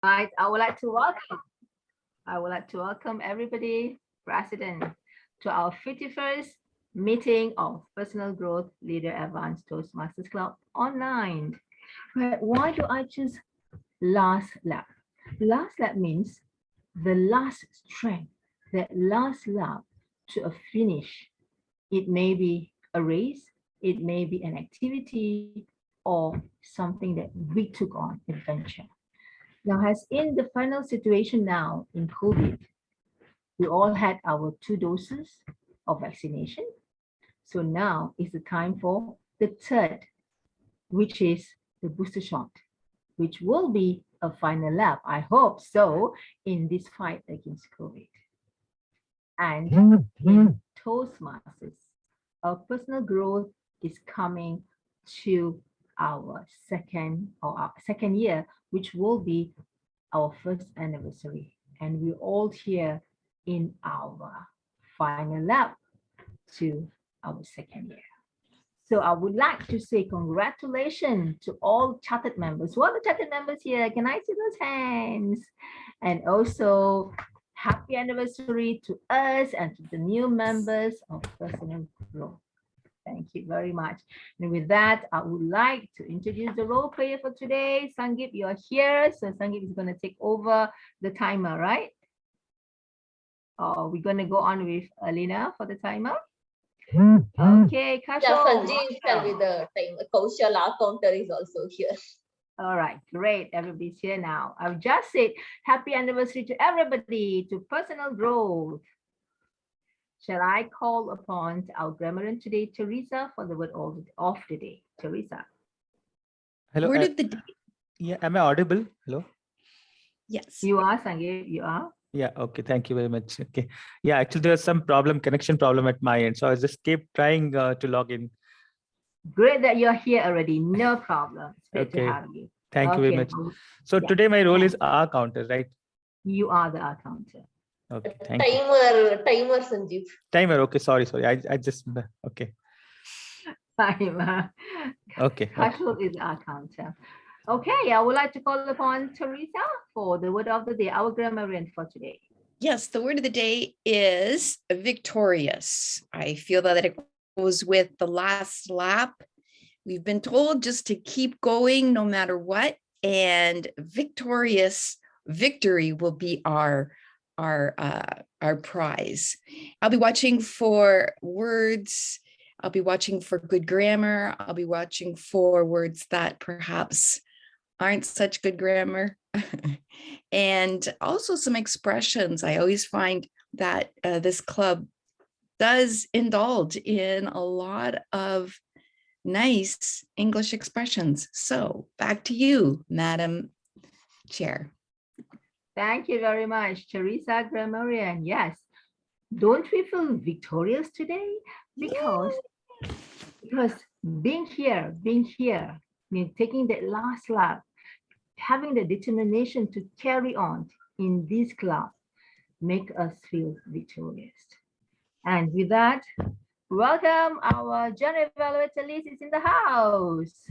Right, I would like to welcome everybody present to our 51st meeting of Personal Growth Leader Advanced Toastmasters Club online. Right, why do I choose last lap? Last lap means the last strength, that last lap to a finish. It may be a race, it may be an activity, or something that we took on adventure. Now, as in the final situation now in COVID, we all had our 2 doses of vaccination. So now is the time for the third, which is the booster shot, which will be a final lap, I hope so, in this fight against COVID. And in Toastmasters, our personal growth is coming to our second year, which will be our first anniversary. And we're all here in our final lap to our second year. So I would like to say congratulations to all chartered members. Who are the chartered members here? Can I see those hands? And also happy anniversary to us and to the new members of Personal Growth. Thank you very much. And with that, I would like to introduce the role player for today. Sangeet, you're here. So Sangeet is going to take over the timer, right? We're going to go on with Alina for the timer. Okay, Kashol. Yeah, Sanjeev shall be the time. Kaushal, our counter, is also here. All right, great. Everybody's here now. I've just said happy anniversary to everybody, to personal growth. Shall I call upon our grammarian today, Teresa, for the word of the day? Teresa. Hello. Word of the day. Yeah, am I audible? Hello. Yes. You are, Sangeet, you are. Yeah, okay. Thank you very much. Okay. Yeah, actually there was some connection problem at my end. So I just kept trying to log in. Great that you're here already. No problem. It's great to Okay. have you. Thank you very much. So Yeah. today my role is R counter, right? You are the counter. Okay. Thank you. Timer, Sanjeev. Timer. Okay. Sorry. I just, okay. Timer. Okay. Kashul is our counter. Okay, I would like to call upon Teresa for the word of the day, our grammarian for today. Yes, the word of the day is victorious. I feel that it goes with the last lap. We've been told just to keep going no matter what, and victory will be our prize. I'll be watching for words. I'll be watching for good grammar. I'll be watching for words that perhaps aren't such good grammar. And also some expressions. I always find that this club does indulge in a lot of nice English expressions. So back to you, Madam Chair. Thank you very much, Teresa Grammarian. Yes, don't we feel victorious today? Because being here, taking that last lap, having the determination to carry on in this club, make us feel victorious. And with that, welcome our general evaluator Liz is in the house.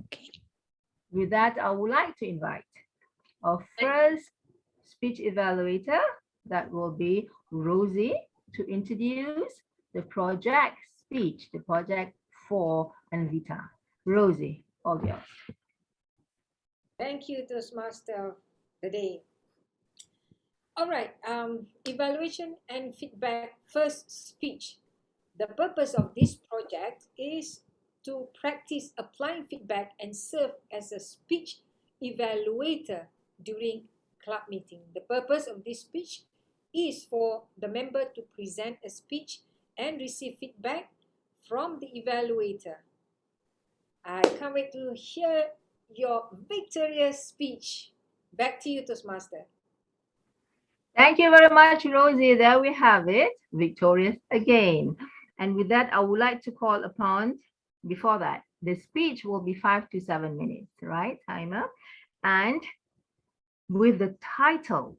Okay. With that, I would like to invite our first speech evaluator, that will be Rosie, to introduce the project speech, the project for Anvita. Rosie, all yours. Thank you, Toastmaster of the day. All right, evaluation and feedback first speech. The purpose of this project is to practice applying feedback and serve as a speech evaluator during club meeting. The purpose of this speech is for the member to present a speech and receive feedback from the evaluator. I can't wait to hear your victorious speech. Back to you, Toastmaster. Thank you very much, Rosie. There we have it, victorious again. And with that, I would like to call upon, before that, the speech will be 5 to 7 minutes, right, timer? And with the title,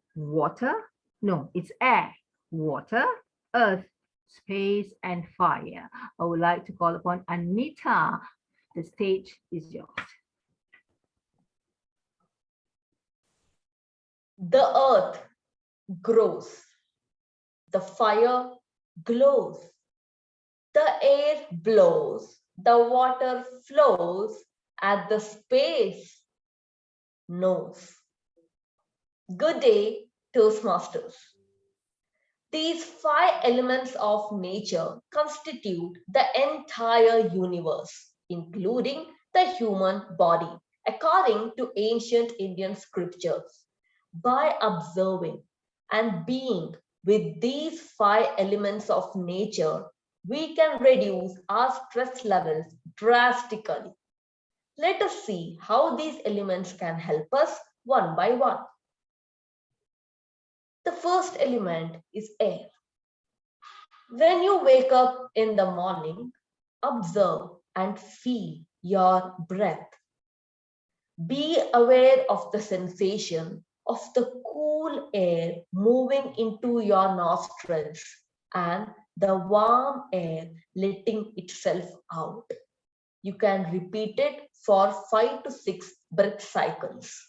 it's air, water, earth, space, and fire. I would like to call upon Anita. The stage is yours. The earth grows. The fire glows. The air blows. The water flows. And the space knows. Good day, Toastmasters. These 5 elements of nature constitute the entire universe, including the human body, according to ancient Indian scriptures. By observing and being with these 5 elements of nature, we can reduce our stress levels drastically. Let us see how these elements can help us one by one. The first element is air. When you wake up in the morning, observe and feel your breath. Be aware of the sensation of the cool air moving into your nostrils and the warm air letting itself out. You can repeat it for 5 to 6 breath cycles.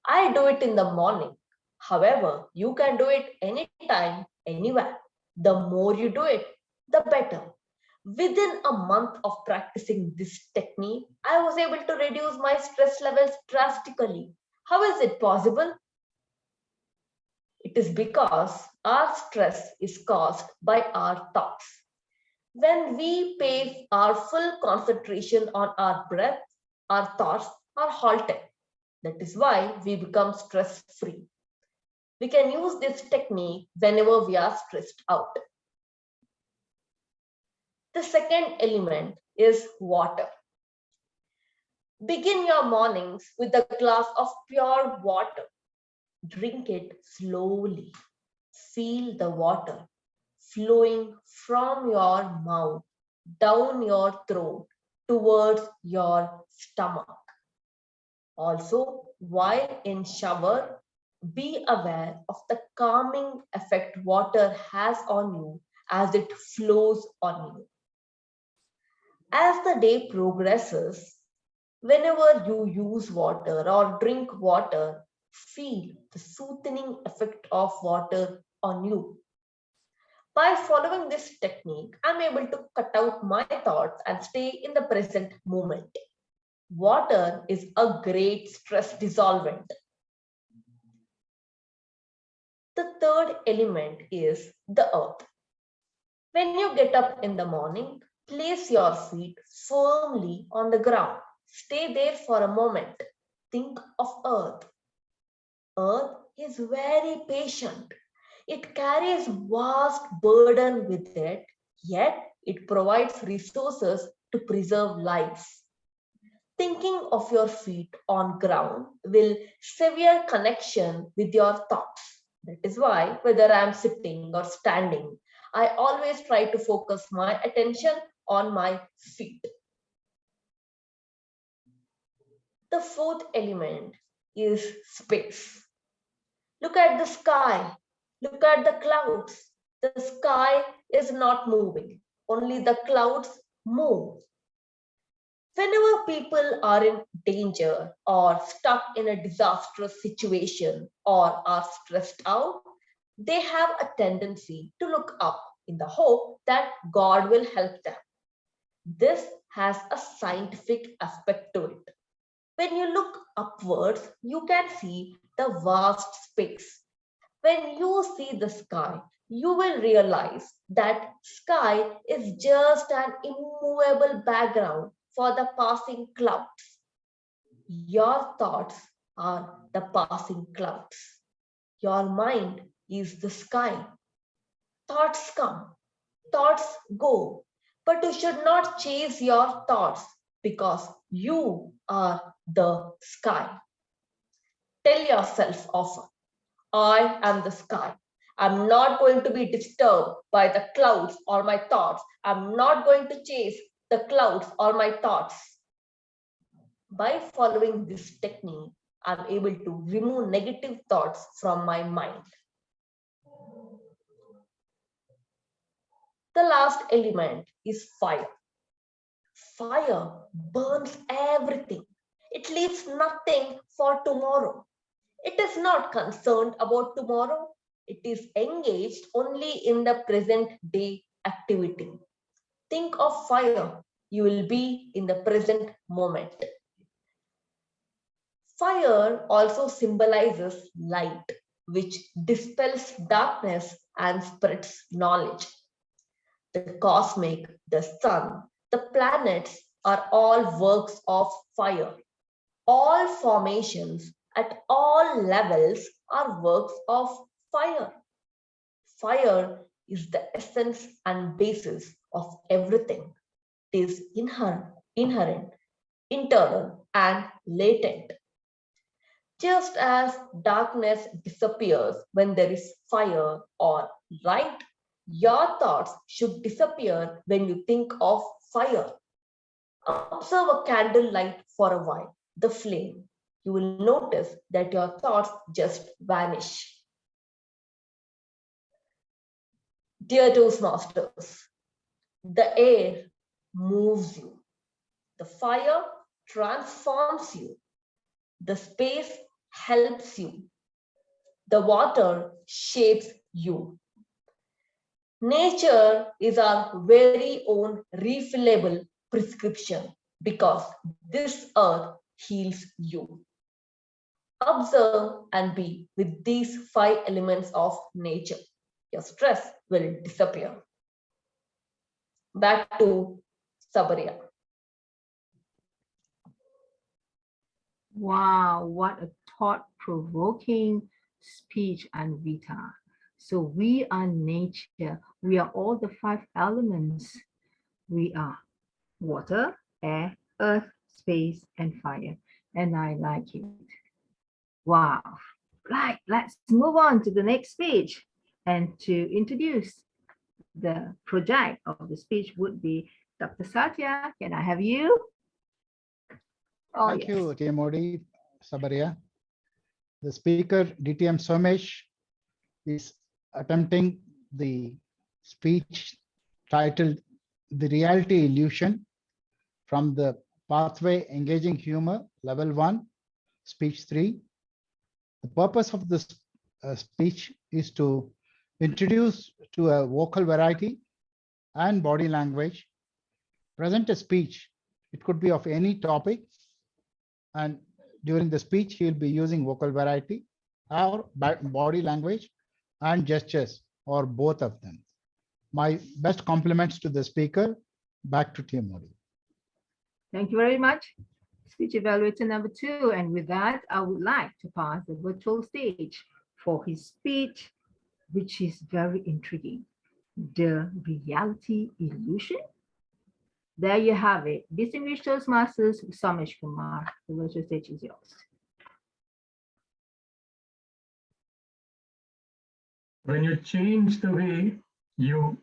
I do it in the morning. However, you can do it anytime, anywhere. The more you do it, the better. Within a month of practicing this technique, I was able to reduce my stress levels drastically. How is it possible? It is because our stress is caused by our thoughts. When we pay our full concentration on our breath, our thoughts are halted. That is why we become stress-free. We can use this technique whenever we are stressed out. The second element is water. Begin your mornings with a glass of pure water. Drink it slowly. Feel the water flowing from your mouth down your throat towards your stomach. Also, while in shower, be aware of the calming effect water has on you as it flows on you. As the day progresses, whenever you use water or drink water, feel the soothing effect of water on you. By following this technique, I'm able to cut out my thoughts and stay in the present moment. Water is a great stress dissolvent. The third element is the earth. When you get up in the morning, place your feet firmly on the ground. Stay there for a moment. Think of earth. Earth is very patient. It carries vast burden with it, yet it provides resources to preserve life. Thinking of your feet on ground will sever connection with your thoughts. That is why whether I'm sitting or standing, I always try to focus my attention on my feet. The fourth element is space. Look at the sky. Look at the clouds. The sky is not moving. Only the clouds move. Whenever people are in danger or stuck in a disastrous situation or are stressed out, they have a tendency to look up in the hope that God will help them. This has a scientific aspect to it. When you look upwards, you can see the vast space. When you see the sky, you will realize that sky is just an immovable background for the passing clouds. Your thoughts are the passing clouds. Your mind is the sky. Thoughts come, thoughts go, but you should not chase your thoughts because you are the sky. Tell yourself often, I am the sky. I'm not going to be disturbed by the clouds or my thoughts. I'm not going to chase the clouds or my thoughts. By following this technique, I'm able to remove negative thoughts from my mind. The last element is fire. Fire burns everything. It leaves nothing for tomorrow. It is not concerned about tomorrow. It is engaged only in the present day activity. Think of fire. You will be in the present moment. Fire also symbolizes light, which dispels darkness and spreads knowledge. The cosmic, the sun, the planets are all works of fire. All formations at all levels are works of fire. Fire is the essence and basis of everything. It is inherent, internal, and latent. Just as darkness disappears when there is fire or light, your thoughts should disappear when you think of fire. Observe a candle light for a while, the flame. You will notice that your thoughts just vanish. Dear Toastmasters, the air moves you. The fire transforms you. The space helps you. The water shapes you. Nature is our very own refillable prescription because this earth heals you. Observe and be with these 5 elements of nature. Your stress will disappear. Back to Sabaria. Wow, what a thought-provoking speech, Anvita. So we are nature. We are all the 5 elements. We are water, air, earth, space, and fire. And I like it. Wow. Right, let's move on to the next speech. And to introduce the project of the speech would be Dr. Satya. Can I have you? Oh, Thank yes. you, TMOD Sabaria. The speaker, DTM Somesh, is attempting the speech titled The Reality Illusion from the Pathway Engaging Humor, Level 1, Speech 3. The purpose of this speech is to introduce to a vocal variety and body language, present a speech. It could be of any topic, and during the speech, he will be using vocal variety or body language and gestures, or both of them. My best compliments to the speaker. Back to TMOD. Thank you very much. Speech evaluator number 2. And with that, I would like to pass the virtual stage for his speech, which is very intriguing. The reality illusion. There you have it. Distinguished Toastmasters, Somesh Kumar, the virtual stage is yours. When you change the way you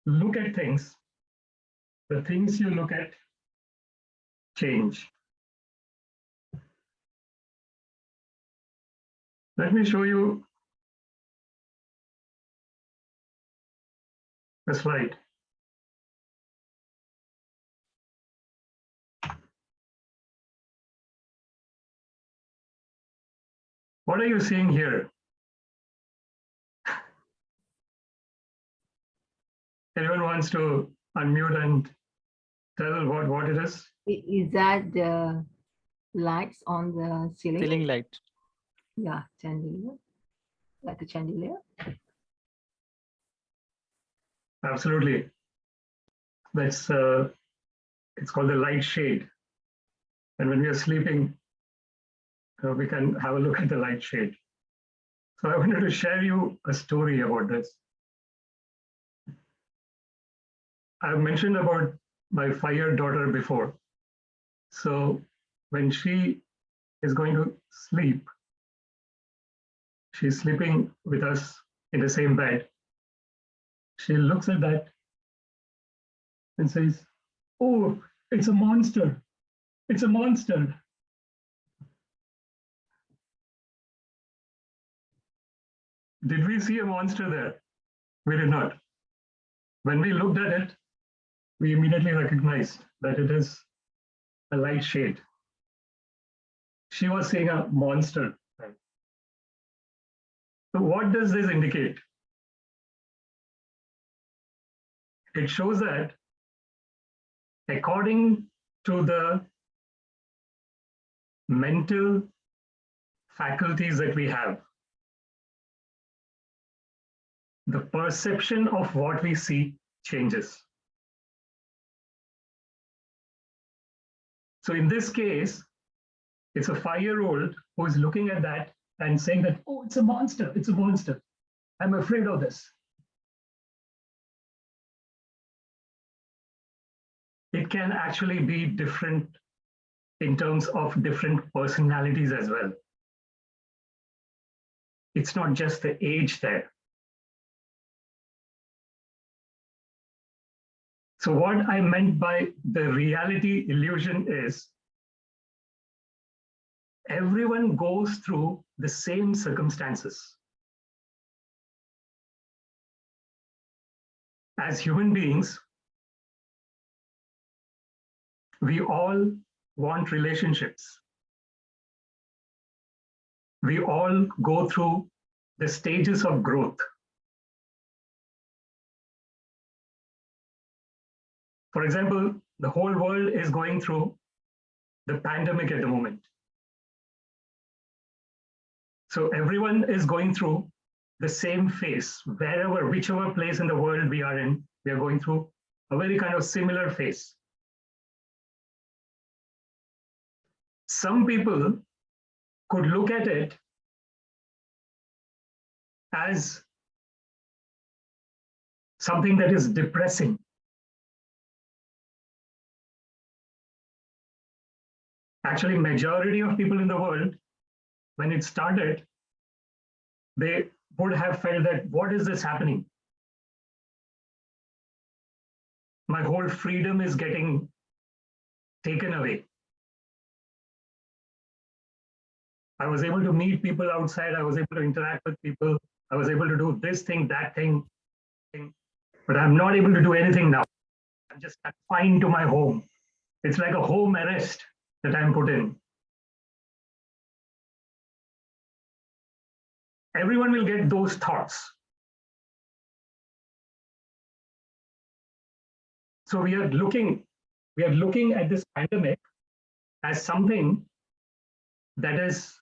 look at things, the things you look at change. Let me show you a slide. What are you seeing here? Anyone wants to unmute and tell what it is? Is that the lights on the ceiling? Ceiling light. Yeah, chandelier. Like a chandelier. Absolutely. That's it's called the light shade. And when we are sleeping, we can have a look at the light shade. So I wanted to share you a story about this. I've mentioned about my 5-year daughter before. So when she is going to sleep, she's sleeping with us in the same bed. She looks at that and says, "Oh, it's a monster. It's a monster." Did we see a monster there? We did not. When we looked at it, we immediately recognized that it is a light shade. She was seeing a monster. So what does this indicate? It shows that according to the mental faculties that we have, the perception of what we see changes. So in this case, it's a 5-year-old who is looking at that and saying that, oh, it's a monster, it's a monster. I'm afraid of this. It can actually be different in terms of different personalities as well. It's not just the age there. So what I meant by the reality illusion is everyone goes through the same circumstances. As human beings, we all want relationships. We all go through the stages of growth. For example, the whole world is going through the pandemic at the moment. So everyone is going through the same phase. Wherever, whichever place in the world we are in, we are going through a very kind of similar phase. Some people could look at it as something that is depressing. Actually, majority of people in the world, when it started, they would have felt that, what is this happening? My whole freedom is getting taken away. I was able to meet people outside. I was able to interact with people. I was able to do this thing, that thing, but I'm not able to do anything now. I'm just confined to my home. It's like a home arrest that I'm put in. Everyone will get those thoughts. So we are looking at this pandemic as something that is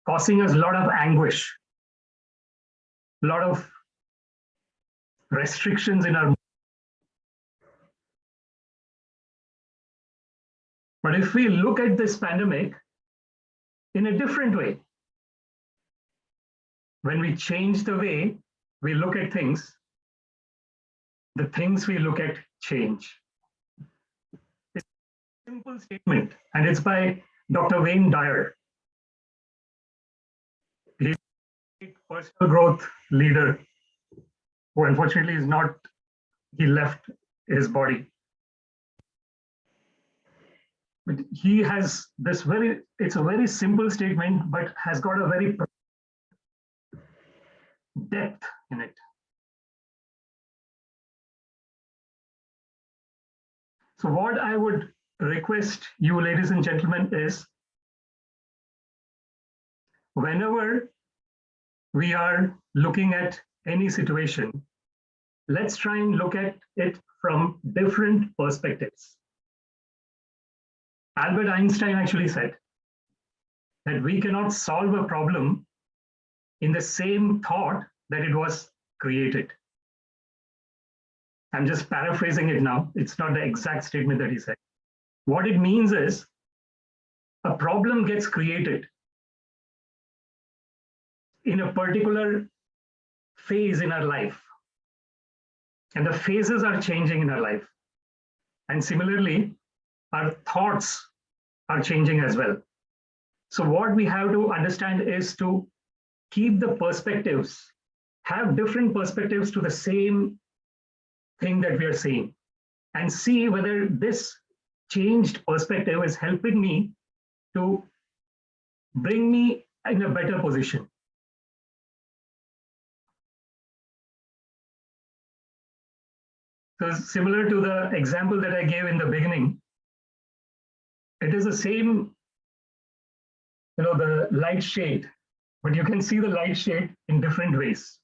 causing us a lot of anguish, a lot of restrictions in our. But if we look at this pandemic in a different way, when we change the way we look at things, the things we look at change. It's a simple statement, and it's by Dr. Wayne Dyer. He's a personal growth leader who unfortunately is not, he left his body. But he has this it's a very simple statement, but has got a very depth in it. So what I would request you, ladies and gentlemen, is whenever we are looking at any situation, let's try and look at it from different perspectives. Albert Einstein actually said that we cannot solve a problem in the same thought that it was created. I'm just paraphrasing it now. It's not the exact statement that he said. What it means is a problem gets created in a particular phase in our life. And the phases are changing in our life. And similarly, our thoughts are changing as well. So what we have to understand is to keep the perspectives, have different perspectives to the same thing that we are seeing, and see whether this changed perspective is helping me to bring me in a better position. So similar to the example that I gave in the beginning, it is the same, the light shade but you can see the light shade in different ways.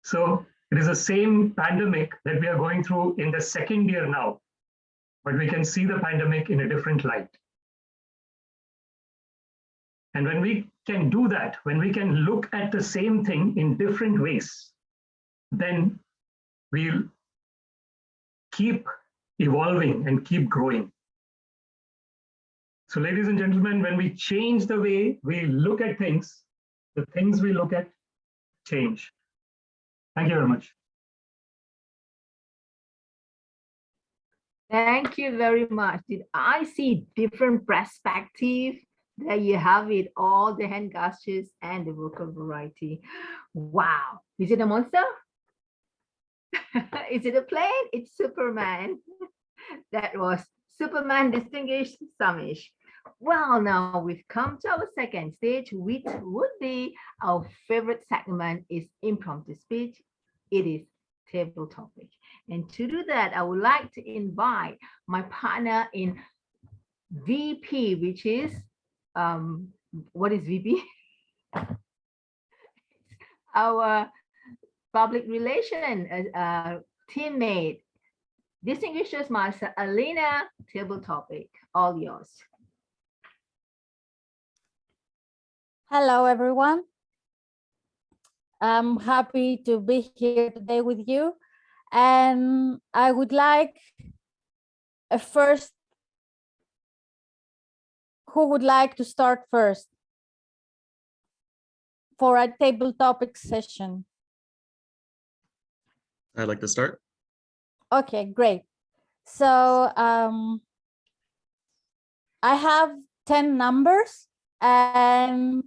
So it is the same pandemic that we are going through in the second year now, but we can see the pandemic in a different light. And when we can do that, when we can look at the same thing in different ways, then we'll keep evolving and keep growing. So ladies and gentlemen, when we change the way we look at things, the things we look at change. Thank you very much. Thank you very much. Did I see different perspective? There you have it, all the hand gestures and the vocal variety. Wow. Is it a monster? Is it a plane? It's Superman. That was Superman Distinguished Samish. Well, now we've come to our second stage, which would be our favorite segment is impromptu speech. It is table topic. And to do that, I would like to invite my partner in VP, which is, what is VP? Our public relation teammate, distinguished Master Alina, table topic, all yours. Hello, everyone. I'm happy to be here today with you. And I would like first, who would like to start first for a table topic session? I'd like to start. Okay, great. So I have 10 numbers and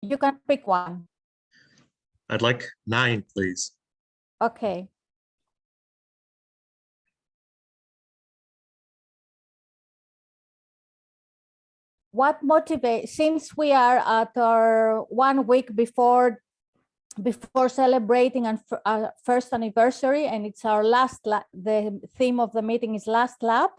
you can pick one. I'd like 9, please. Okay. What motivates, since we are at our 1 week before celebrating our first anniversary, and it's our last lap, the theme of the meeting is last lap.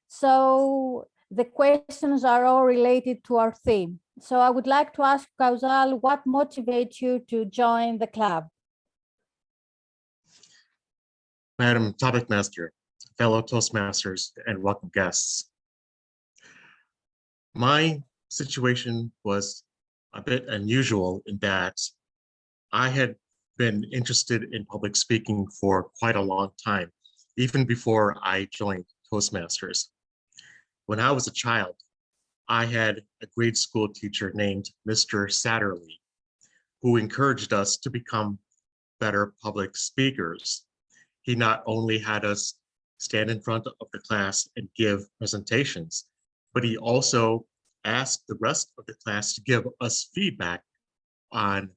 So the questions are all related to our theme. So I would like to ask Kausal, what motivates you to join the club? Madam Topic Master, fellow Toastmasters, and welcome guests. My situation was a bit unusual in that I had been interested in public speaking for quite a long time, even before I joined Toastmasters. When I was a child, I had a grade school teacher named Mr. Satterley, who encouraged us to become better public speakers. He not only had us stand in front of the class and give presentations, but he also asked the rest of the class to give us feedback on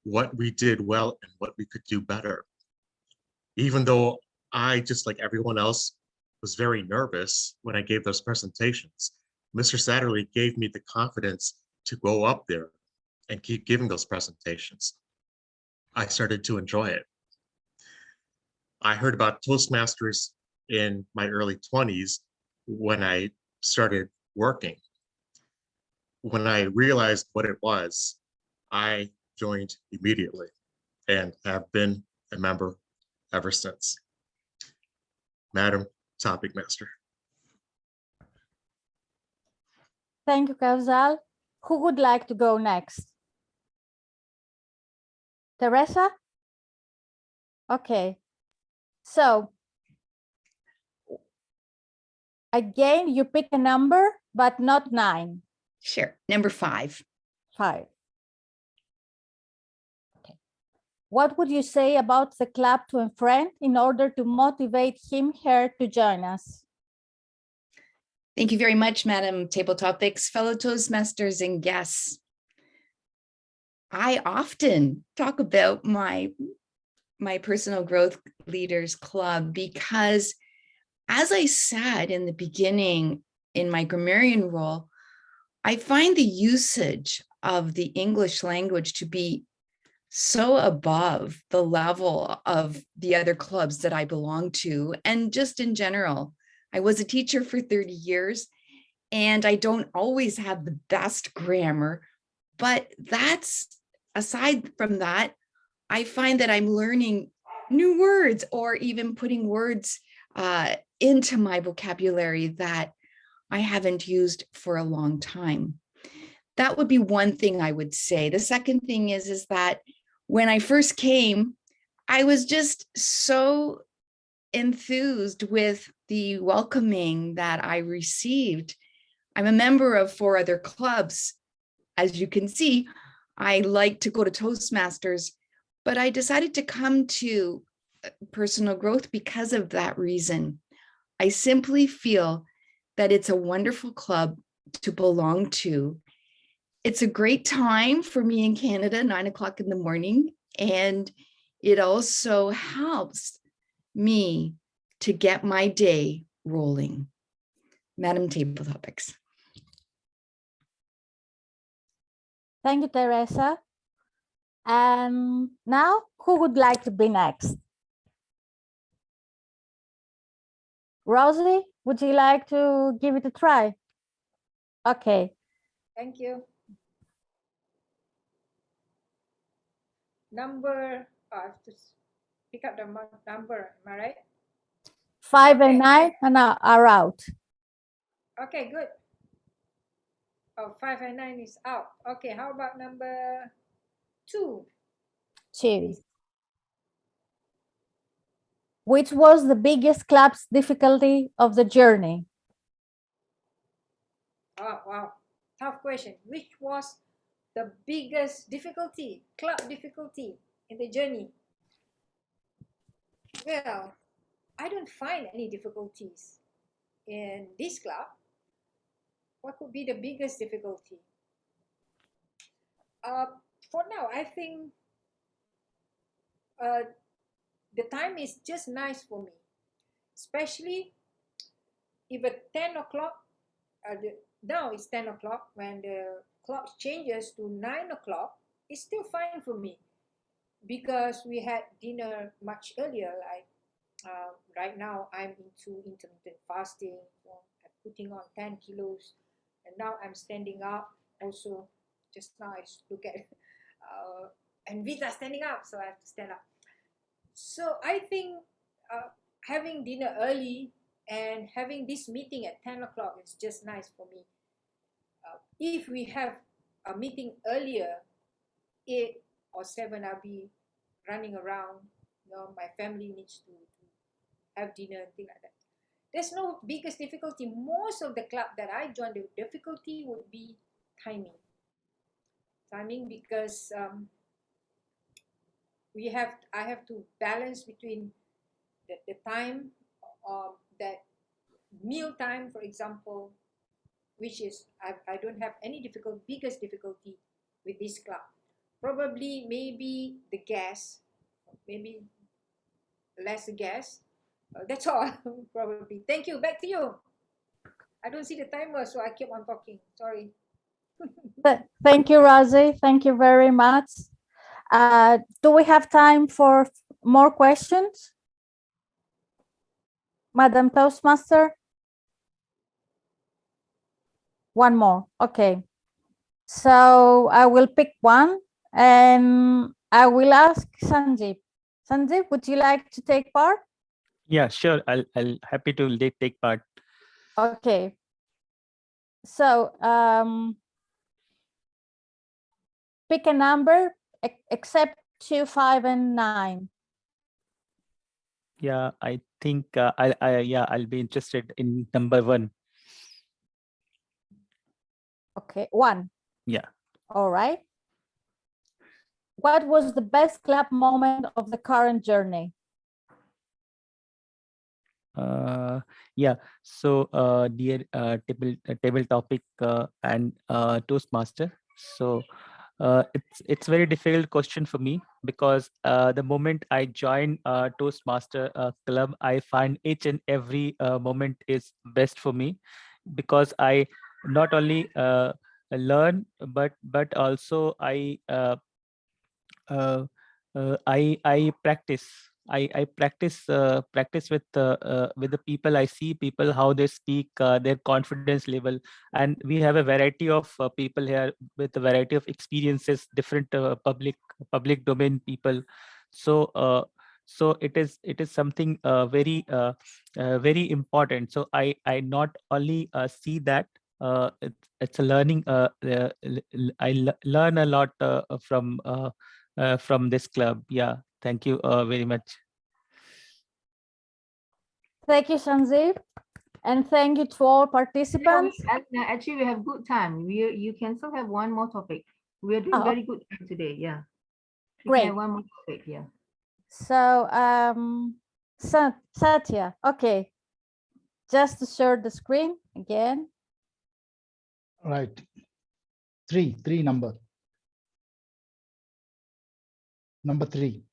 what we did well and what we could do better. Even though I, just like everyone else, was very nervous when I gave those presentations, Mr. Satterley gave me the confidence to go up there and keep giving those presentations. I started to enjoy it. I heard about Toastmasters in my early 20s when I started working. When I realized what it was, I joined immediately and have been a member ever since. Madam Topic Master. Thank you, Kausal. Who would like to go next? Teresa? Okay. So again, you pick a number, but not 9. Sure. Number 5. 5. Okay. What would you say about the club to a friend in order to motivate him, her to join us? Thank you very much, Madam Table Topics, fellow Toastmasters and guests. I often talk about my personal growth leaders club because, as I said in the beginning in my grammarian role, I find the usage of the English language to be so above the level of the other clubs that I belong to, and just in general. I was a teacher for 30 years, and I don't always have the best grammar, But aside from that, I find that I'm learning new words or even putting words into my vocabulary that I haven't used for a long time. That would be one thing I would say. The second thing is that when I first came, I was just so enthused with the welcoming that I received. I'm a member of 4 other clubs. As you can see, I like to go to Toastmasters, but I decided to come to personal growth because of that reason. I simply feel that it's a wonderful club to belong to. It's a great time for me in Canada, 9 o'clock in the morning, and it also helps me to get my day rolling. Madam Table Topics. Thank you, Teresa. And now, who would like to be next? Rosie, would you like to give it a try? Okay. Thank you. Number, I have to pick up the number, am I right? 5 and 9 are out. Okay, good. Oh, 5 and 9 is out. Okay, how about number 2? 2. Which was the biggest club's difficulty of the journey? Oh, wow. Tough question. Which was the biggest difficulty, club difficulty in the journey? Well, I don't find any difficulties in this club. What could be the biggest difficulty? For now, I think the time is just nice for me, especially if at 10 o'clock, now it's 10 o'clock, when the clock changes to 9 o'clock, it's still fine for me because we had dinner much earlier. Like right now, I'm into intermittent fasting, so I'm putting on 10 kilos, and now I'm standing up also. Just now I look at and Vita standing up, so I have to stand up. So I think having dinner early and having this meeting at 10 o'clock is just nice for me. If we have a meeting earlier, 8 or 7, I'll be running around. My family needs to have dinner and things like that. There's no biggest difficulty. Most of the club that I joined, the difficulty would be timing. Timing, because I have to balance between the time that meal time, for example, which is I don't have any biggest difficulty with this club. Probably maybe the gas, maybe less gas. That's all. Probably. Thank you. Back to you. I don't see the timer, so I keep on talking. Sorry. Thank you, Rosie. Thank you very much. Do we have time for more questions? Madam Toastmaster? One more. Okay. So I will pick one and I will ask Sanjeev. Sanjeev, would you like to take part? Yeah, sure. I'll happy to take part. Okay. So pick a number except 2, 5, and 9. Yeah, I think I'll be interested in number 1. Okay, 1. Yeah. All right. What was the best club moment of the current journey? Yeah. So, dear table topic and Toastmaster. So, it's very difficult question for me because the moment I join Toastmaster club, I find each and every moment is best for me because I not only learn but also I practice I practice with the people. I see people how they speak, their confidence level, and we have a variety of people here with a variety of experiences, different public domain people. So so it is something very important. So I not only see that it's a learning. Learn a lot from this club. Yeah. Thank you very much. Thank you, Sanjeev. And thank you to all participants. Actually, we have good time. You can still have one more topic. We are doing Oh, very good time today. Yeah. You can great. have one more topic. Yeah. So, Satya, okay. Just to share the screen again. Right. Three number. Number 3.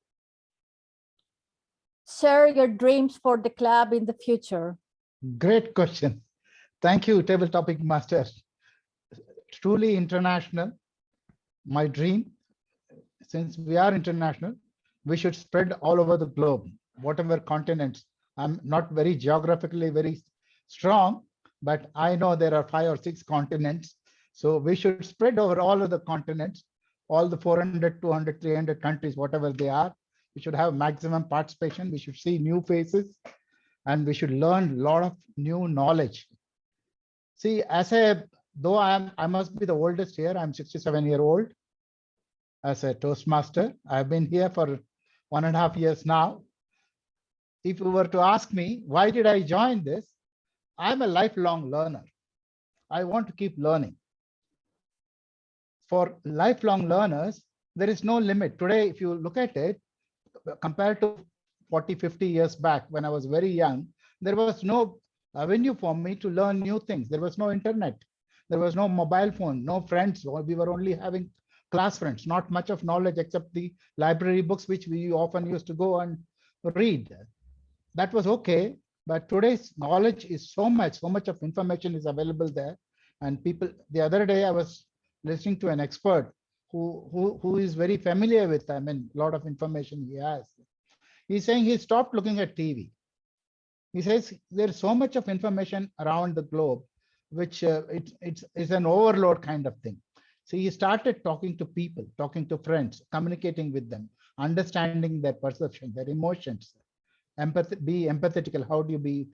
Share your dreams for the club in the future. Great question. Thank you, Table Topic Master. Truly international. My dream, since we are international, we should spread all over the globe, whatever continents. I'm not very geographically very strong, but I know there are 5 or 6 continents. So we should spread over all of the continents, all the 400, 200, 300 countries, whatever they are. We should have maximum participation. We should see new faces, and we should learn a lot of new knowledge. See, though I must be the oldest here, I'm 67-year-old as a Toastmaster. I've been here for 1.5 years now. If you were to ask me, why did I join this? I'm a lifelong learner. I want to keep learning. For lifelong learners, there is no limit. Today, if you look at it, compared to 40, 50 years back when I was very young, there was no avenue for me to learn new things. There was no internet. There was no mobile phone, no friends. We were only having class friends, not much of knowledge except the library books, which we often used to go and read. That was okay. But today's knowledge is so much of information is available there. And people, the other day I was listening to an expert who is very familiar with, I mean, a lot of information he has. He's saying he stopped looking at TV. He says there's so much of information around the globe, which it's an overload kind of thing. So he started talking to people, talking to friends, communicating with them, understanding their perception, their emotions, be empathetical. How do you be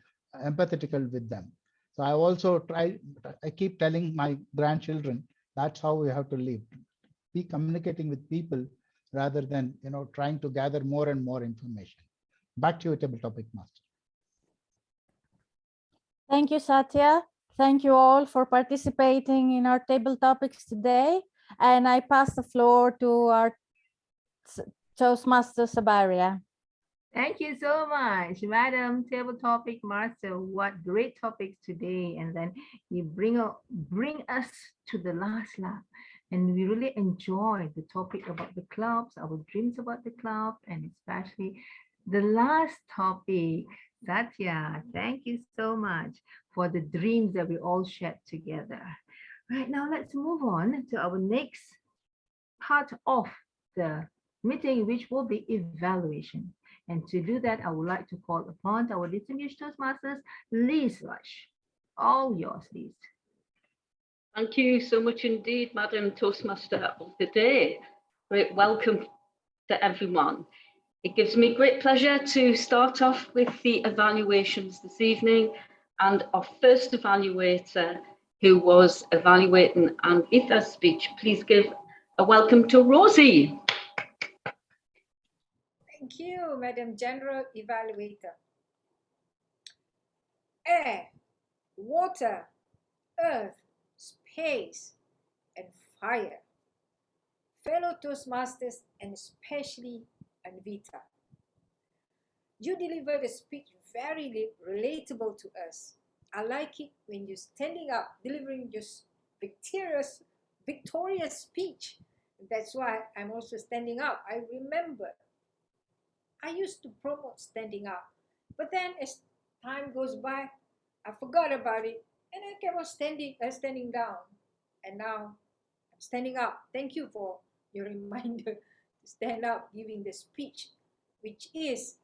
empathetical with them? So I keep telling my grandchildren, that's how we have to live. Be communicating with people rather than trying to gather more and more information. Back to you, Table Topic Master. Thank you, Satya. Thank you all for participating in our table topics today. And I pass the floor to our Toastmaster Sabaria. Thank you so much, Madam Table Topic Master. What great topics today. And then you bring us to the last lap. And we really enjoyed the topic about the clubs, our dreams about the club, and especially the last topic. Satya, thank you so much for the dreams that we all shared together. Right now, let's move on to our next part of the meeting, which will be evaluation. And to do that, I would like to call upon our distinguished Toastmasters, Liz Rush. All yours, Liz. Thank you so much indeed, Madam Toastmaster of the day. Great welcome to everyone. It gives me great pleasure to start off with the evaluations this evening, and our first evaluator who was evaluating Anvita's speech. Please give a welcome to Rosie. Thank you, Madam General Evaluator. Air, water, earth, space, and fire. Fellow Toastmasters, and especially Anvita. You delivered a speech very relatable to us. I like it when you're standing up, delivering just victorious speech. That's why I'm also standing up. I remember I used to promote standing up, but then as time goes by, I forgot about it, and I kept on standing down. And now I'm standing up. Thank you for your reminder to stand up, giving the speech, which is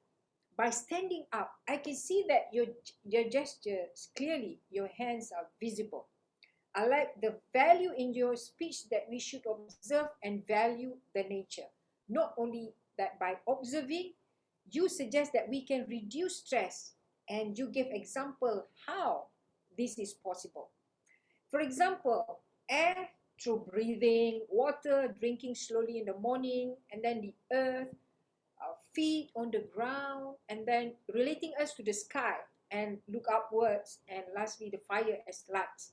by standing up, I can see that your gestures clearly, your hands are visible. I like the value in your speech that we should observe and value the nature. Not only that, by observing, you suggest that we can reduce stress, and you give example how this is possible. For example, air through breathing, water, drinking slowly in the morning, and then the earth, our feet on the ground, and then relating us to the sky and look upwards, and lastly, the fire as lights.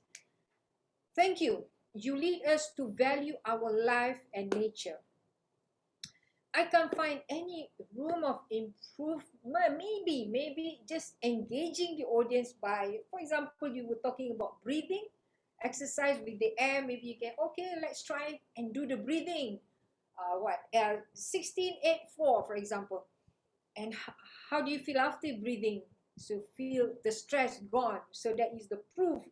Thank you. You lead us to value our life and nature. I can't find any room of improvement. Maybe just engaging the audience by, for example, you were talking about breathing, exercise with the air. Maybe you can, okay, let's try and do the breathing. 16-8-4, for example. And how do you feel after breathing? So feel the stress gone. So that is the proof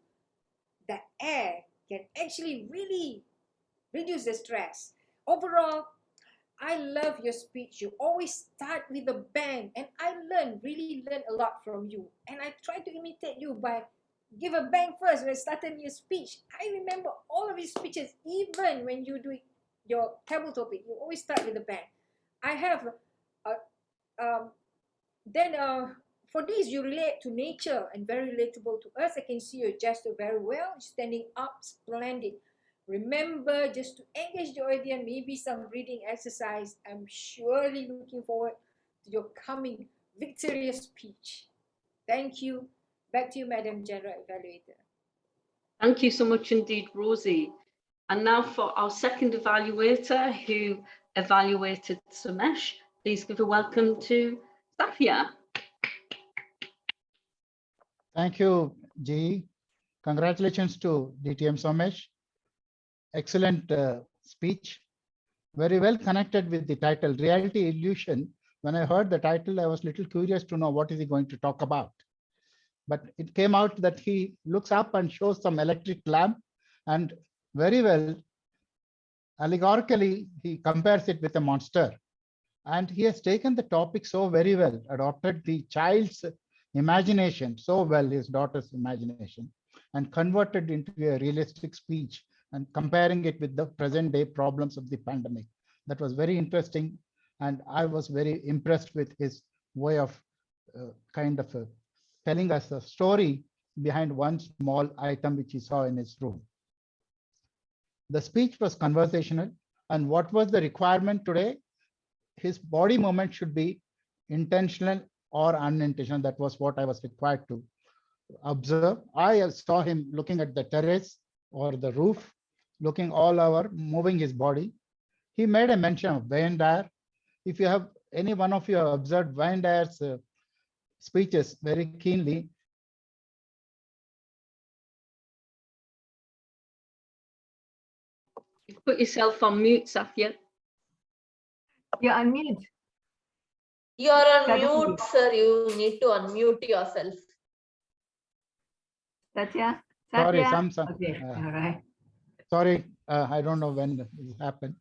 that air can actually really reduce the stress. Overall, I love your speech. You always start with a bang, and I really learn a lot from you. And I try to imitate you by give a bang first when starting your speech. I remember all of your speeches, even when you do your table topic, you always start with a bang. I have then for this, you relate to nature and very relatable to us. I can see your gesture very well. Standing up, splendid. Remember just to engage the audience, maybe some breathing exercise. I'm surely looking forward to your coming victorious speech. Thank you. Back to you, Madam General Evaluator. Thank you so much indeed, Rosie. And now for our second evaluator who evaluated Somesh, please give a welcome to Safia. Thank you, G. Congratulations to DTM Somesh. Excellent speech. Very well connected with the title, Reality Illusion. When I heard the title, I was a little curious to know what is he going to talk about. But it came out that he looks up and shows some electric lamp, and very well, allegorically, he compares it with a monster. And he has taken the topic so very well, adopted the child's imagination so well, his daughter's imagination, and converted into a realistic speech and comparing it with the present day problems of the pandemic. That was very interesting. And I was very impressed with his way of telling us a story behind one small item which he saw in his room. The speech was conversational. And what was the requirement today? His body movement should be intentional or unintentional. That was what I was required to observe. I saw him looking at the terrace or the roof, looking all over, moving his body. He made a mention of Wayne Dyer. If you have any one of you have observed Wayne Dyer's speeches very keenly, You've put yourself on mute, Safia. You're on mute. You're on Satya. mute, sir. You need to unmute yourself. Satya? sorry, Satya? some Okay, all right. sorry, I don't know when this happened.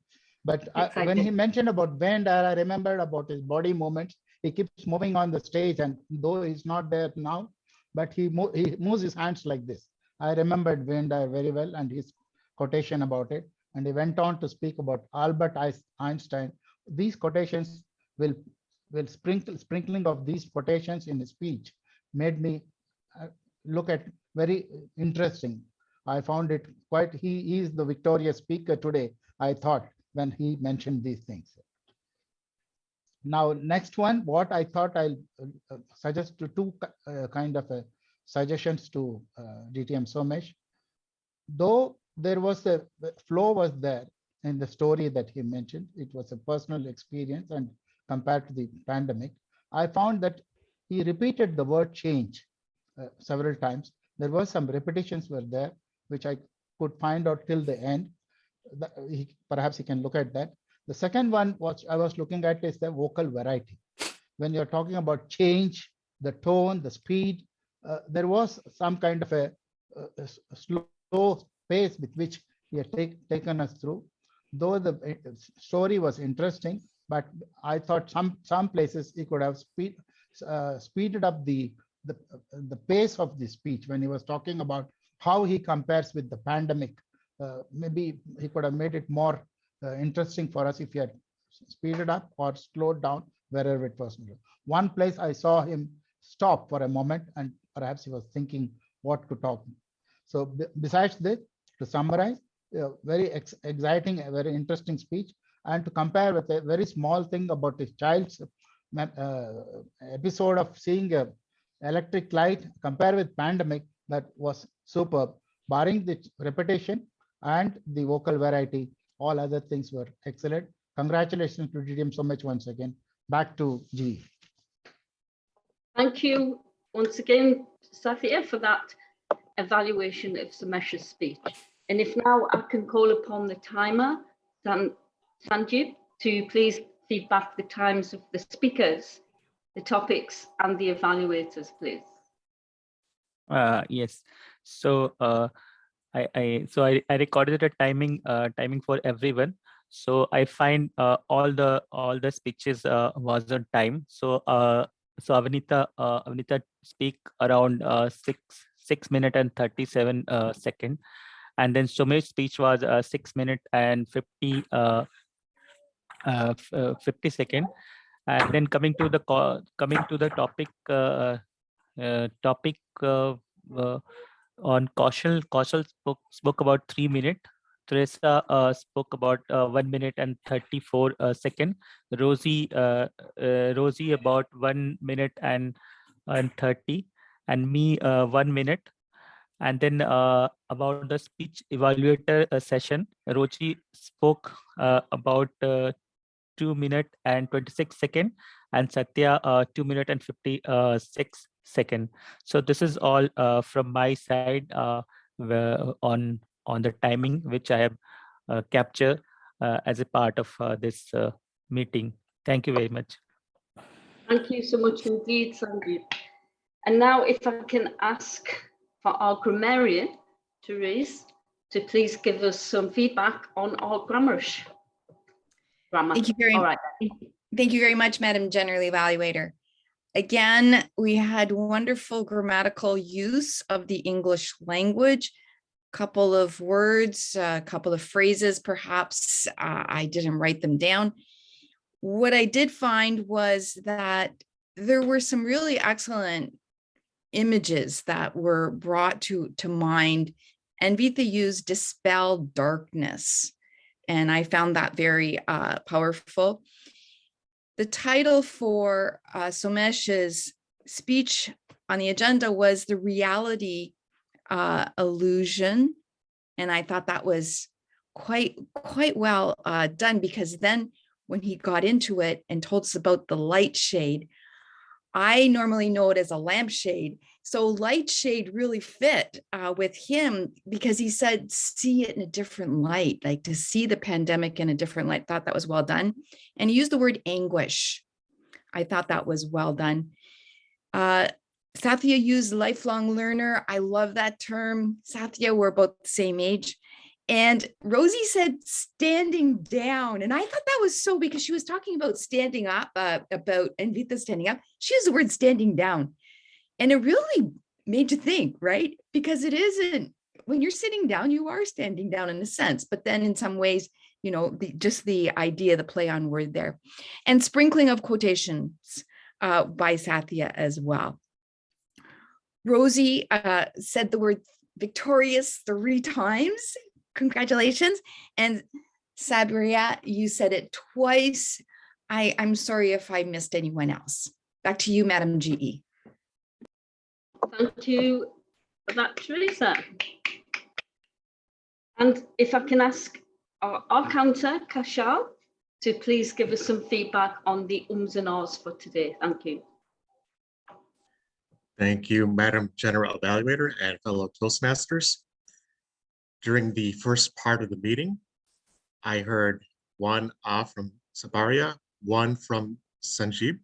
But Excited. when he mentioned about Wayne Dyer, I remembered about his body movements. He keeps moving on the stage, and though he's not there now, but he moves his hands like this. I remembered Wayne Dyer very well and his quotation about it. And he went on to speak about Albert Einstein. These quotations will sprinkling of these quotations in his speech made me look at very interesting. I found it quite, he is the victorious speaker today, I thought, when he mentioned these things. Now, next one, what I thought I'll suggest to two kind of suggestions to DTM Somesh. Though there was the flow was there in the story that he mentioned, it was a personal experience and compared to the pandemic, I found that he repeated the word change several times. There were some repetitions were there, which I could find out till the end. Perhaps he can look at that. The second one was I was looking at is the vocal variety. When you're talking about change, the tone, the speed, there was some kind of a slow pace with which he had taken us through. Though the story was interesting, but I thought some places he could have speeded up the pace of the speech when he was talking about how he compares with the pandemic. Maybe he could have made it more interesting for us if he had speeded up or slowed down wherever it was needed. One place I saw him stop for a moment and perhaps he was thinking what to talk. So besides this, to summarize, very exciting, a very interesting speech, and to compare with a very small thing about his child's episode of seeing a electric light, compare with pandemic, that was superb. Barring the repetition and the vocal variety, all other things were excellent. Congratulations to DTM so much once again. Back to G. Thank you once again, Sathya, for that evaluation of Somesh's speech. And if now I can call upon the timer, Sanjeev, to please feed back the times of the speakers, the topics, and the evaluators, please. Yes. So I recorded a timing for everyone. So I find all the speeches was on time. So Avanita speak around 6 minutes and 37 seconds, and then Somesh's speech was 6 minutes and 50 seconds. And then coming to the topic on Kaushal spoke about 3 minutes. Teresa spoke about 1 minute and 34 seconds. Rosie about 1 minute and 30, and me 1 minute. And then about the speech evaluator session, Rosie spoke about 2 minutes and 26 seconds, and Satya 2 minutes and 56 seconds. So this is all from my side on the timing, which I have captured as a part of this meeting. Thank you very much. Thank you so much indeed, Sanjeev. And now if I can ask for our grammarian, Therese, to please give us some feedback on our grammarish. Grammar. Thank you very All right. Thank you very much, Madam General Evaluator. Again, we had wonderful grammatical use of the English language. Couple of words, a couple of phrases, perhaps I didn't write them down. What I did find was that there were some really excellent images that were brought to mind, and Vita used dispel darkness. And I found that very powerful. The title for Somesh's speech on the agenda was The Reality Illusion. And I thought that was quite well done, because then when he got into it and told us about the light shade, I normally know it as a lampshade. So light shade really fit with him, because he said, see it in a different light, like to see the pandemic in a different light. Thought that was well done. And he used the word anguish. I thought that was well done. Sathya used lifelong learner. I love that term. Sathya, we're about the same age. And Rosie said standing down. And I thought that was so, because she was talking about standing up, and Vita standing up. She used the word standing down. And it really made you think, right? Because it isn't, when you're sitting down, you are standing down in a sense, but then in some ways, you know, just the idea, the play on word there. And sprinkling of quotations by Sathya as well. Rosie said the word victorious 3 times. Congratulations. And Sabaria, you said it twice. I'm sorry if I missed anyone else. Back to you, Madam GE. Thank you for that, Teresa. And if I can ask our counter, Kashal, to please give us some feedback on the ums and ahs for today. Thank you. Thank you, Madam General Evaluator and fellow Toastmasters. During the first part of the meeting, I heard 1 ah from Sabaria, 1 from Sanjeev.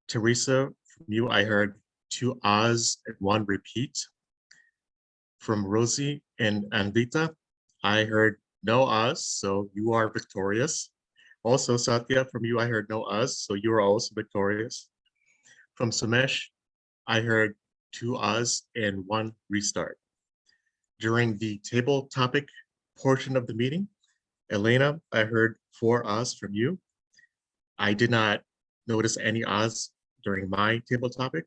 Teresa, from you, I heard 2 ahs and 1 repeat. From Rosie and Anvita, I heard no ahs, so you are victorious. Also, Satya, from you, I heard no ahs, so you are also victorious. From Sumesh, I heard 2 ahs and 1 restart. During the table topic portion of the meeting, Elena, I heard 4 ahs from you. I did not notice any ahs during my table topic.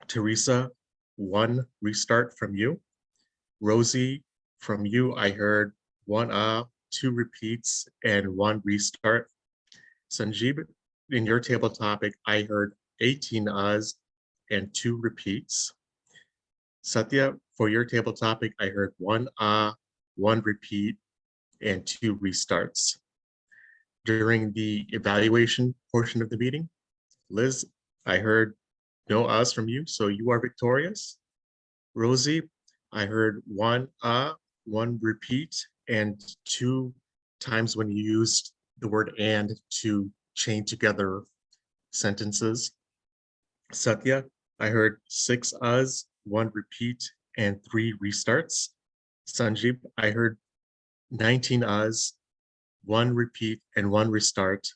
Teresa, 1 restart from you. Rosie, from you, I heard 1 ah, 2 repeats, and 1 restart. Sanjeev, in your table topic, I heard 18 ahs and 2 repeats. Satya, for your table topic, I heard 1 ah, 1 repeat, and 2 restarts. During the evaluation portion of the meeting, Liz, I heard no ahs from you, so you are victorious. Rosie, I heard 1 ah, 1 repeat, and 2 times when you used the word and to chain together sentences. Satya, I heard 6 ahs, 1 repeat, and 3 restarts. Sanjeev, I heard 19 ahs, 1 repeat, and 1 restart.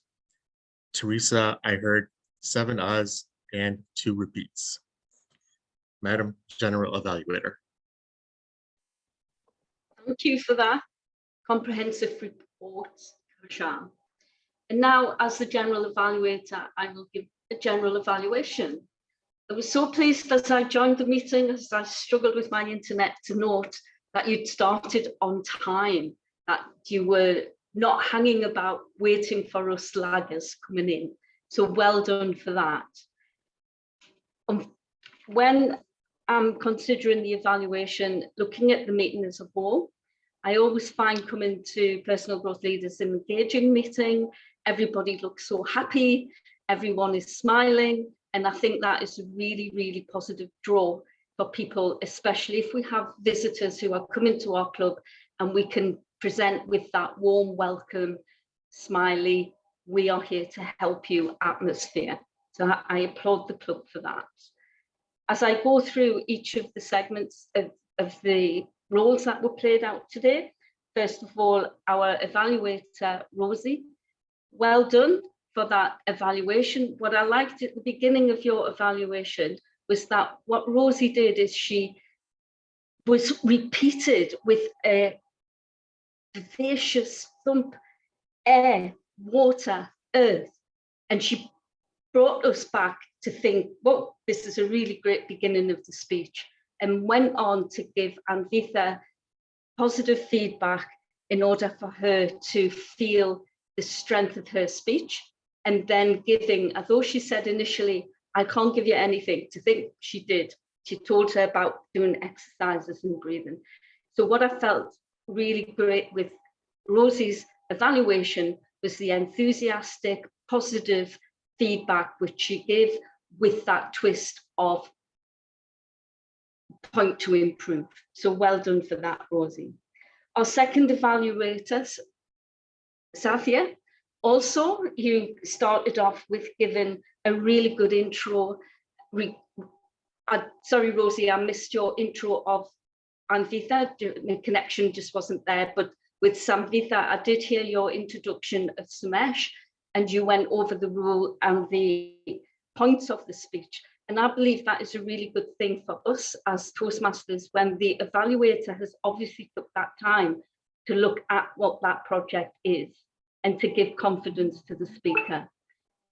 Teresa, I heard 7 ahs and 2 repeats. Madam General Evaluator. Thank you for that comprehensive report, Kaushal. And now, as the General Evaluator, I will give a general evaluation. I was so pleased as I joined the meeting, as I struggled with my internet, to note that you'd started on time, that you were not hanging about waiting for us laggers coming in. So well done for that. When I'm considering the evaluation, looking at the meeting as a whole, I always find coming to Personal Growth Leaders an engaging meeting. Everybody looks so happy, everyone is smiling, and I think that is a really, really positive draw for people, especially if we have visitors who are coming to our club and we can present with that warm welcome, smiley, we are here to help you atmosphere. So I applaud the club for that. As I go through each of the segments of the roles that were played out today, first of all, our evaluator, Rosie, well done for that evaluation. What I liked at the beginning of your evaluation was that what Rosie did is she was repeated with a vivacious thump: air, water, earth. And she brought us back to think, well, this is a really great beginning of the speech, and went on to give Anvitha positive feedback in order for her to feel the strength of her speech, and then giving, although she said initially, I can't give you anything, to think she did. She told her about doing exercises and breathing. So what I felt really great with Rosie's evaluation was the enthusiastic, positive feedback which she gave with that twist of point to improve. So well done for that, Rosie. Our second evaluator, Sathya, also you started off with giving a really good intro. Sorry, Rosie, I missed your intro of Anvitha. The connection just wasn't there, but with Samvitha, I did hear your introduction of Sumesh, and you went over the rule and the points of the speech. And I believe that is a really good thing for us as Toastmasters, when the evaluator has obviously took that time to look at what that project is and to give confidence to the speaker.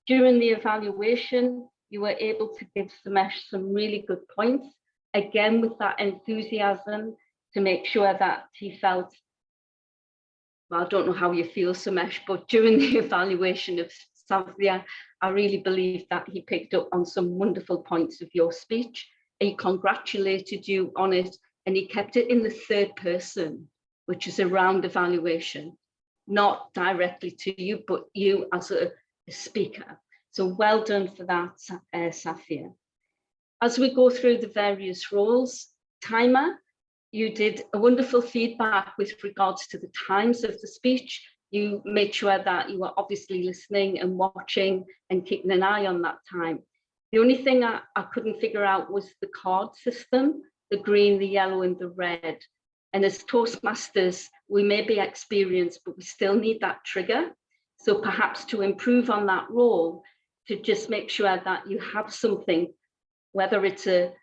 During the evaluation, you were able to give Sumesh some really good points, again with that enthusiasm to make sure that he felt, well, I don't know how you feel, Sumesh, but during the evaluation of Sathya, I really believe that he picked up on some wonderful points of your speech. He congratulated you on it, and he kept it in the third person, which is a round evaluation, not directly to you, but you as a speaker. So well done for that, Sathya. As we go through the various roles, timer, you did a wonderful feedback with regards to the times of the speech. You made sure that you were obviously listening and watching and keeping an eye on that time. The only thing I couldn't figure out was the card system, the green, the yellow, and the red. And as Toastmasters, we may be experienced, but we still need that trigger. So perhaps to improve on that role, to just make sure that you have something, whether it's a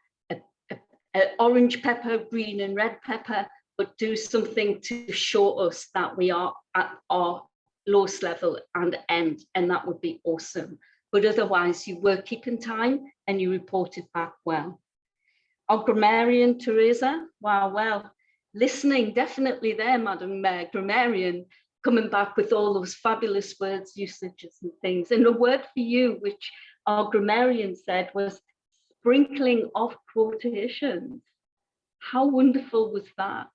orange pepper, green and red pepper, but do something to show us that we are at our lowest level and end, and that would be awesome. But otherwise, you were keeping time and you reported back well. Our grammarian, Teresa, wow, listening definitely there, Madam Grammarian, coming back with all those fabulous words, usages and things. And a word for you, which our grammarian said, was sprinkling of quotations. How wonderful was that?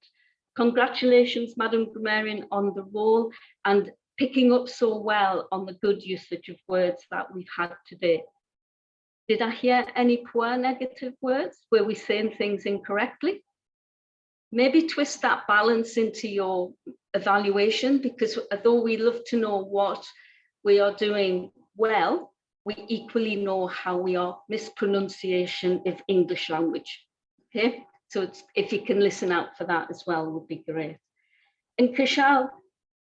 Congratulations, Madam Grammarian, on the role and picking up so well on the good usage of words that we've had today. Did I hear any poor negative words? Were we saying things incorrectly? Maybe twist that balance into your evaluation, because although we love to know what we are doing well, we equally know how we are mispronunciation of English language. Okay, so if you can listen out for that as well, would be great. And Kashal,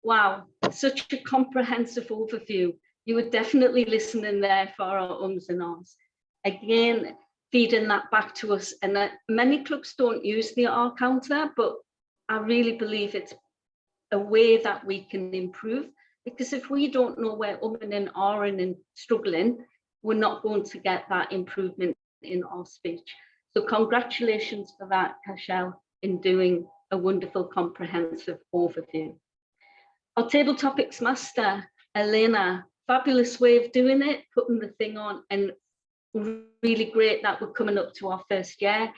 wow, such a comprehensive overview. You were definitely listening there for our ums and ahs. Again, feeding that back to us. And many clubs don't use the R counter, but I really believe it's a way that we can improve, because if we don't know where and ahhing and struggling, we're not going to get that improvement in our speech. So congratulations for that, Kashal, in doing a wonderful comprehensive overview. Our table topics master, Elena, fabulous way of doing it, putting the thing on, and really great that we're coming up to our first year.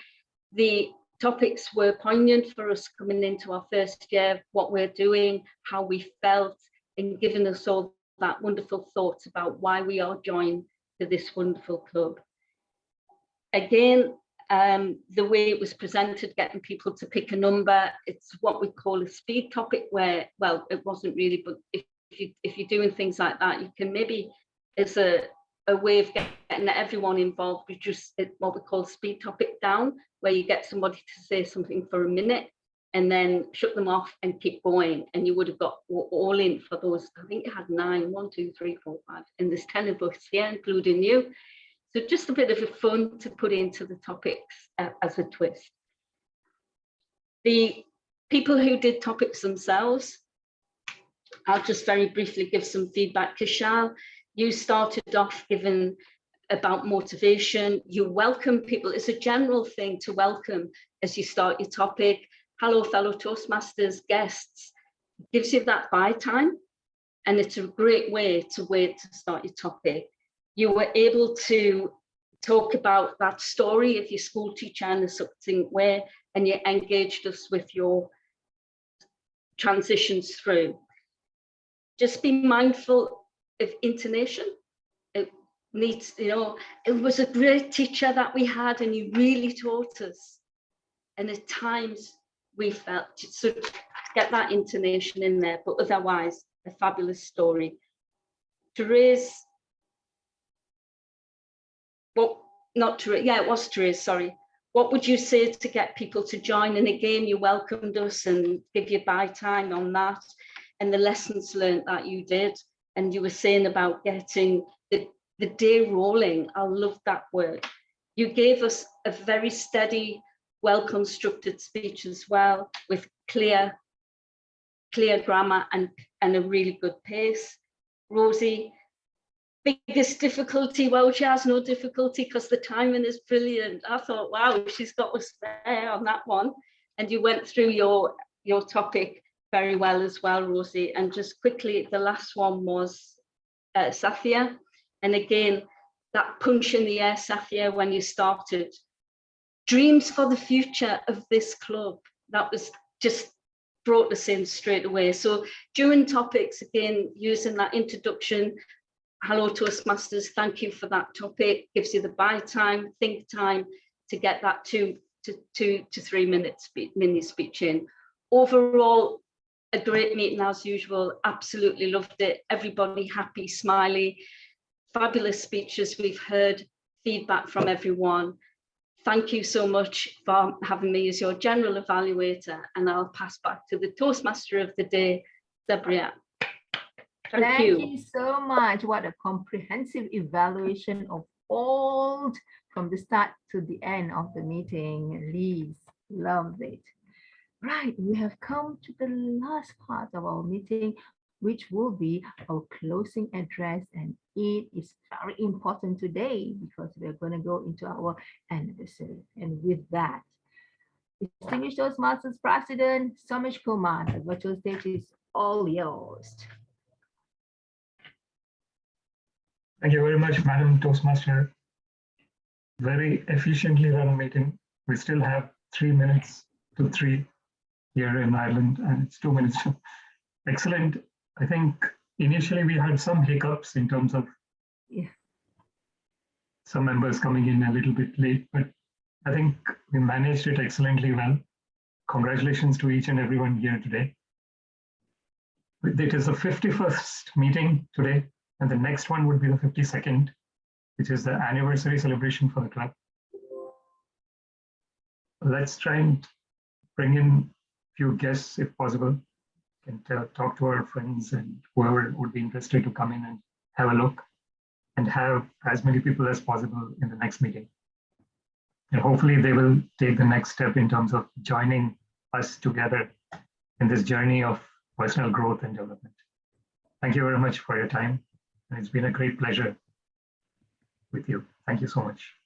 The topics were poignant for us coming into our first year, what we're doing, how we felt, and giving us all that wonderful thoughts about why we are joined to this wonderful club. Again, the way it was presented, getting people to pick a number, it's what we call a speed topic, where, well, it wasn't really, but if you're doing things like that, you can maybe, as a way of getting everyone involved, reduce what we call speed topic down, where you get somebody to say something for a minute and then shut them off and keep going. And you would have got all in for those. I think you had 9, 1, 2, 3, 4, 5, and there's 10 of us here, including you. So just a bit of a fun to put into the topics as a twist. The people who did topics themselves, I'll just very briefly give some feedback. Kashal, you started off giving about motivation. You welcome people. It's a general thing to welcome as you start your topic. Hello, fellow Toastmasters, guests. It gives you that buy time, and it's a great way to start your topic. You were able to talk about that story of your school teacher and something where, and you engaged us with your transitions through. Just be mindful of intonation. It needs, it was a great teacher that we had, and he really taught us. And at times we felt, so get that intonation in there, but otherwise a fabulous story. Therese, well, not Therese, yeah, it was Therese, sorry. What would you say to get people to join? And again, you welcomed us and give you buy time on that, and the lessons learned that you did. And you were saying about getting the day rolling. I love that word. You gave us a very steady, well-constructed speech as well, with clear grammar and a really good pace. Rosie, biggest difficulty? Well, she has no difficulty because the timing is brilliant. I thought, wow, she's got us there on that one. And you went through your topic very well as well, Rosie. And just quickly, the last one was Safia. And again, that punch in the air, Safia, when you started. Dreams for the future of this club. That was just brought us in straight away. So during topics, again, using that introduction, hello Toastmasters, thank you for that topic. Gives you the buy time, think time to get that 2 to 3 minutes mini speech in. Overall, a great meeting as usual. Absolutely loved it. Everybody happy, smiley, fabulous speeches we've heard, feedback from everyone. Thank you so much for having me as your general evaluator, and I'll pass back to the Toastmaster of the day, Sabria. Thank Thank you. you so much. What a comprehensive evaluation of all from the start to the end of the meeting. Liz, loved it. Right, we have come to the last part of our meeting, which will be our closing address. And it is very important today because we're going to go into our anniversary. And with that, distinguished Toastmasters President Somesh Kumar, the virtual stage is all yours. Thank you very much, Madam Toastmaster. Very efficiently run meeting. We still have 3 minutes to 3 here in Ireland, and it's 2 minutes. Excellent. I think initially we had some hiccups in terms of some members coming in a little bit late, but I think we managed it excellently well. Congratulations to each and everyone here today. It is the 51st meeting today, and the next one would be the 52nd, which is the anniversary celebration for the club. Let's try and bring in a few guests if possible. Can talk to our friends and whoever would be interested to come in and have a look and have as many people as possible in the next meeting. And hopefully they will take the next step in terms of joining us together in this journey of personal growth and development. Thank you very much for your time. And it's been a great pleasure with you. Thank you so much.